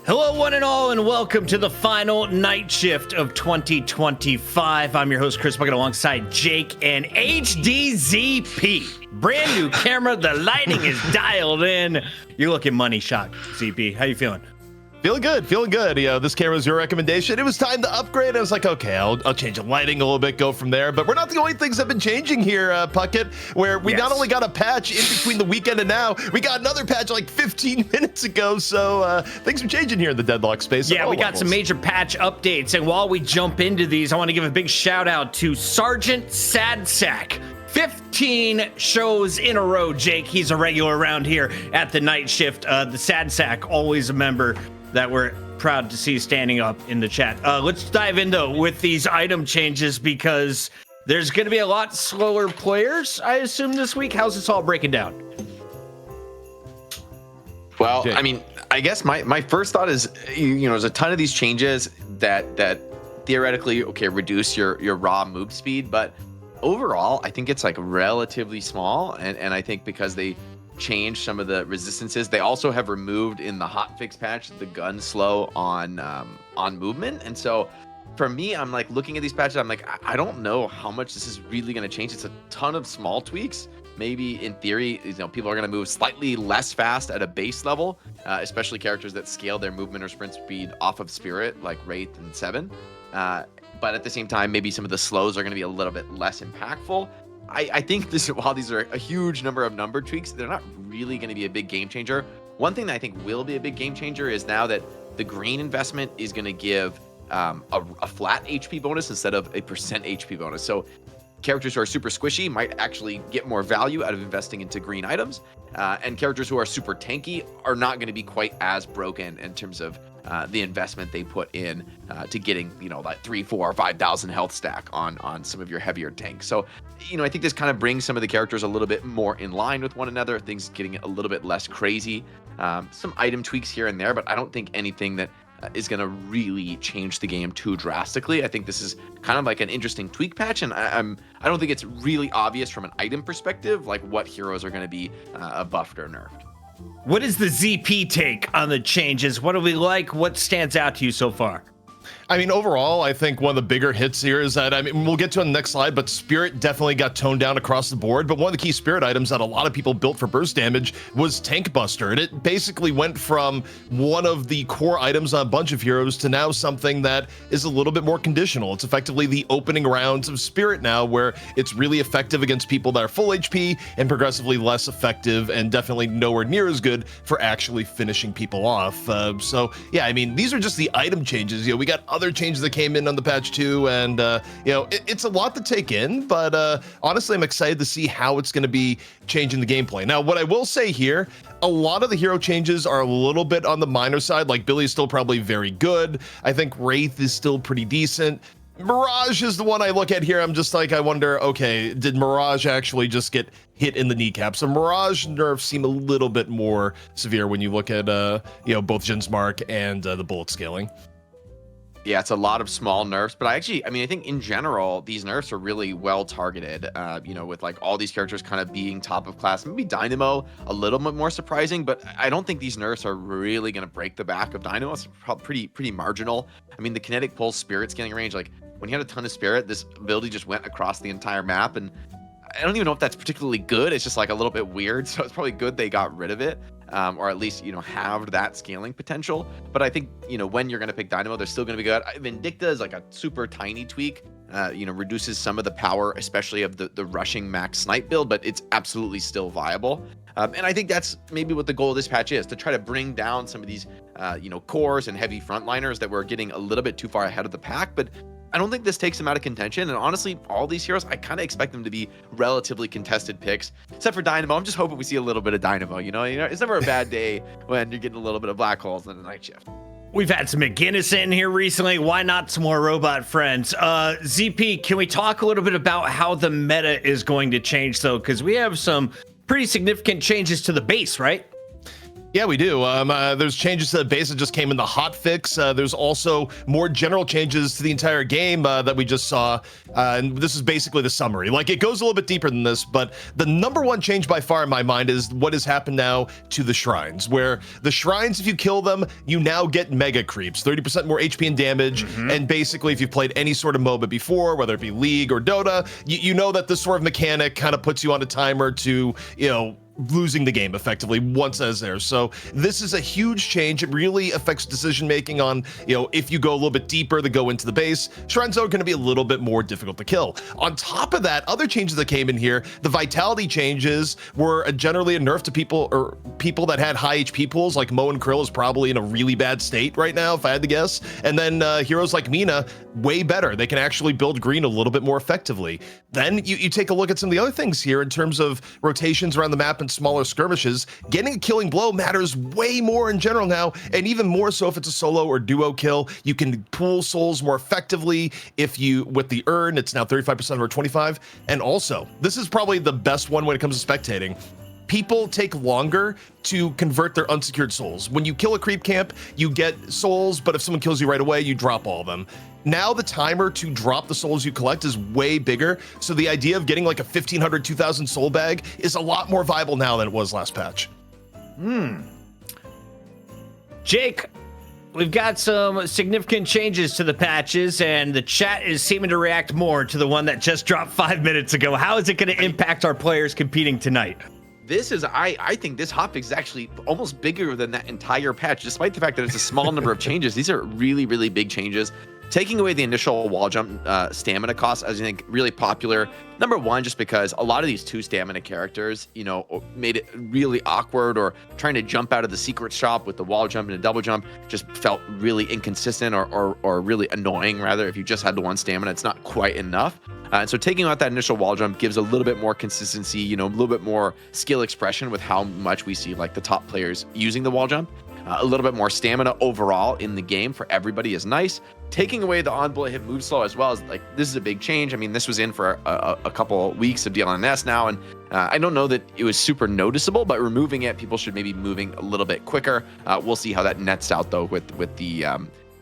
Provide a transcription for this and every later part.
Hello, one and all, and welcome to the final night shift of 2025. I'm your host, Chris Bucket, alongside Jake and HDZP. Brand new camera. The lighting is dialed in. You're looking money shot, ZP. How you feeling? Feeling good. You know, this camera was your recommendation. It was time to upgrade. I was like, okay, I'll change the lighting a little bit, go from there. But we're not the only things that have been changing here, Puckett, where we not only got a patch in between the weekend and now, we got another patch like 15 minutes ago. So things are changing here in the Deadlock space. Yeah, we got some major patch updates. And while we jump into these, I want to give a big shout out to Sergeant Sadsack. 15 shows in a row, Jake. He's a regular around here at the night shift. The Sadsack, always a member that we're proud to see standing up in the chat. Let's dive into with these item changes because there's going to be a lot slower players, I assume, this week. How's this all breaking down? Well, I mean, I guess my first thought is, you know, there's a ton of these changes that theoretically, okay, reduce your raw move speed, but overall, I think it's like relatively small, and I think because they changed some of the resistances, they also have removed in the hotfix patch the gun slow on movement. And so for me, I'm like looking at these patches, I'm like, I don't know how much this is really going to change. It's a ton of small tweaks. Maybe in theory, you know, people are going to move slightly less fast at a base level, especially characters that scale their movement or sprint speed off of Spirit, like Wraith and Seven. But at the same time, maybe some of the slows are going to be a little bit less impactful. I think while these are a huge number of number tweaks, they're not really going to be a big game changer. One thing that I think will be a big game changer is now that the green investment is going to give a flat HP bonus instead of a % HP bonus. So characters who are super squishy might actually get more value out of investing into green items. And characters who are super tanky are not going to be quite as broken in terms of the investment they put in to getting, you know, that 3, 4, 5,000 health stack on some of your heavier tanks. So, you know, I think this kind of brings some of the characters a little bit more in line with one another, things getting a little bit less crazy. Some item tweaks here and there, but I don't think anything that is going to really change the game too drastically. I think this is kind of like an interesting tweak patch, and I don't think it's really obvious from an item perspective, like what heroes are going to be buffed or nerfed. What is the ZP take on the changes? What do we like? What stands out to you so far? I mean, overall, I think one of the bigger hits here is that, I mean, we'll get to it on the next slide, but Spirit definitely got toned down across the board. But one of the key Spirit items that a lot of people built for burst damage was Tank Buster. And it basically went from one of the core items on a bunch of heroes to now something that is a little bit more conditional. It's effectively the opening rounds of Spirit now, where it's really effective against people that are full HP and progressively less effective and definitely nowhere near as good for actually finishing people off. So, yeah, I mean, these are just the item changes. You know, we got other changes that came in on the patch too, and you know, it's a lot to take in, but honestly, I'm excited to see how it's going to be changing the gameplay. Now, what I will say here, a lot of the hero changes are a little bit on the minor side. Like Billy is still probably very good. I think Wraith is still pretty decent. Mirage is the one I look at here. I'm just like, I wonder, okay, did Mirage actually just get hit in the kneecap? So Mirage nerfs seem a little bit more severe when you look at you know, both Jin's Mark and the bullet scaling. Yeah, it's a lot of small nerfs, but I think in general, these nerfs are really well targeted, you know, with like all these characters kind of being top of class. Maybe Dynamo a little bit more surprising, but I don't think these nerfs are really going to break the back of Dynamo. It's pretty marginal. I mean, the kinetic pulse spirit scaling range, like when you had a ton of spirit, this ability just went across the entire map, and I don't even know if that's particularly good. It's just like a little bit weird, so it's probably good they got rid of it. Or at least, you know, halved that scaling potential. But I think, you know, when you're going to pick Dynamo, they're still going to be good. Vindicta is like a super tiny tweak, you know, reduces some of the power, especially of the rushing max snipe build, but it's absolutely still viable. And I think that's maybe what the goal of this patch is, to try to bring down some of these, you know, cores and heavy frontliners that were getting a little bit too far ahead of the pack. But I don't think this takes them out of contention, and honestly, all these heroes, I kind of expect them to be relatively contested picks, except for Dynamo. I'm just hoping we see a little bit of Dynamo, you know? It's never a bad day when you're getting a little bit of black holes in the night shift. We've had some McGinnis in here recently. Why not some more robot friends? ZP, can we talk a little bit about how the meta is going to change, though? Because we have some pretty significant changes to the base, right? Yeah, we do. There's changes to the base that just came in the hotfix. There's also more general changes to the entire game that we just saw. And this is basically the summary. Like, it goes a little bit deeper than this, but the number one change by far in my mind is what has happened now to the shrines, where the shrines, if you kill them, you now get mega creeps, 30% more HP and damage. And basically, if you've played any sort of MOBA before, whether it be League or Dota, you know that this sort of mechanic kind of puts you on a timer to, losing the game effectively once as there. So this is a huge change. It really affects decision making on, if you go a little bit deeper to go into the base, shrines are going to be a little bit more difficult to kill. On top of that, other changes that came in here, the vitality changes were generally a nerf to people that had high HP pools, like Mo and Krill is probably in a really bad state right now, if I had to guess. And then heroes like Mina, way better. They can actually build green a little bit more effectively. Then you take a look at some of the other things here in terms of rotations around the map and smaller skirmishes. Getting a killing blow matters way more in general now, and even more so if it's a solo or duo kill. You can pool souls more effectively with the urn. It's now 35% over 25. And also, this is probably the best one when it comes to spectating. People take longer to convert their unsecured souls. When you kill a creep camp, you get souls, but if someone kills you right away, you drop all of them. Now the timer to drop the souls you collect is way bigger, so the idea of getting like a 1,500, 2,000 soul bag is a lot more viable now than it was last patch. Jake, we've got some significant changes to the patches, and the chat is seeming to react more to the one that just dropped 5 minutes ago. How is it going to impact our players competing tonight? This is, I think this hotfix is actually almost bigger than that entire patch, despite the fact that it's a small number of changes. These are really, really big changes. Taking away the initial wall jump stamina cost, as I think, really popular. Number one, just because a lot of these 2 stamina characters, made it really awkward, or trying to jump out of the secret shop with the wall jump and a double jump just felt really inconsistent or really annoying, rather. If you just had the 1 stamina, it's not quite enough. And so taking out that initial wall jump gives a little bit more consistency, a little bit more skill expression with how much we see like the top players using the wall jump. A little bit more stamina overall in the game for everybody is nice. Taking away the on bullet hit move slow as well is like, this is a big change. I mean, this was in for a couple weeks of DLNS now, and I don't know that it was super noticeable, but removing it, people should maybe be moving a little bit quicker. We'll see how that nets out though with the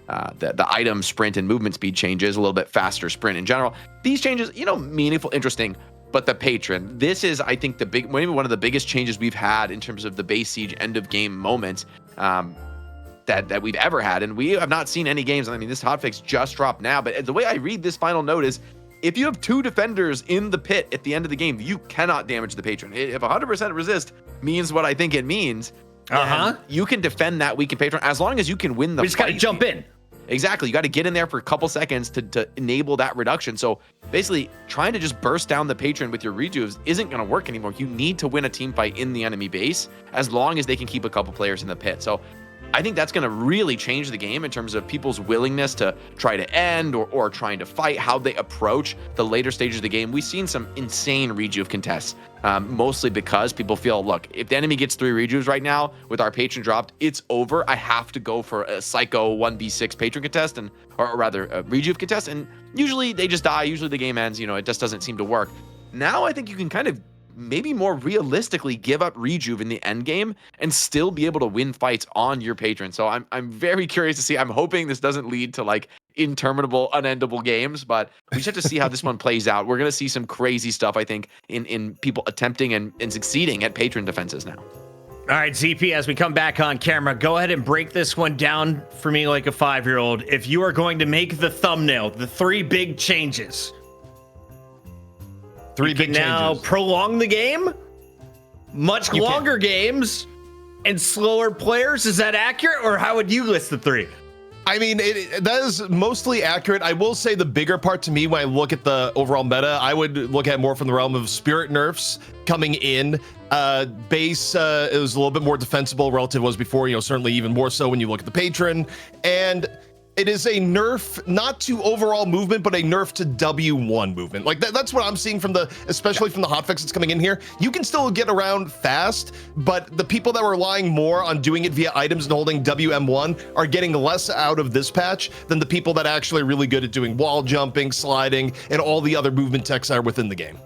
item sprint and movement speed changes, a little bit faster sprint in general. These changes, meaningful, interesting. But the patron, this is, I think, maybe one of the biggest changes we've had in terms of the base siege end of game moments that we've ever had. And we have not seen any games. I mean, this hotfix just dropped now, but the way I read this final note is, if you have 2 defenders in the pit at the end of the game, you cannot damage the patron. If 100% resist means what I think it means, you can defend that weakened patron as long as you can win the fight. We just got to jump in. Exactly. You got to get in there for a couple seconds to enable that reduction. So basically, trying to just burst down the patron with your rejuves isn't going to work anymore. You need to win a team fight in the enemy base as long as they can keep a couple players in the pit. So I think that's going to really change the game in terms of people's willingness to try to end or trying to fight, how they approach the later stages of the game. We've seen some insane rejuve contests, mostly because people feel, look, if the enemy gets 3 rejuves right now with our patron dropped, it's over. I have to go for a psycho 1v6 patron contest, or rather a rejuve contest. And usually they just die. Usually the game ends. It just doesn't seem to work. Now I think you can kind of maybe more realistically give up rejuve in the end game and still be able to win fights on your patron. So I'm very curious to see. I'm hoping this doesn't lead to like interminable, unendable games, but we just have to see how this one plays out. We're going to see some crazy stuff, I think, in people attempting and succeeding at patron defenses now. All right, ZP, as we come back on camera, go ahead and break this one down for me like a 5-year-old. If you are going to make the thumbnail, the 3 big changes. 3 big changes. Now prolong the game, much longer games, and slower players. Is that accurate, or how would you list the 3? I mean, that is mostly accurate. I will say the bigger part to me when I look at the overall meta, I would look at more from the realm of spirit nerfs coming in. Base it was a little bit more defensible relative to was before, certainly even more so when you look at the patron. And it is a nerf, not to overall movement, but a nerf to W1 movement. Like that's what I'm seeing especially from the hotfix that's coming in here. You can still get around fast, but the people that were relying more on doing it via items and holding WM1 are getting less out of this patch than the people that actually are really good at doing wall jumping, sliding, and all the other movement techs that are within the game.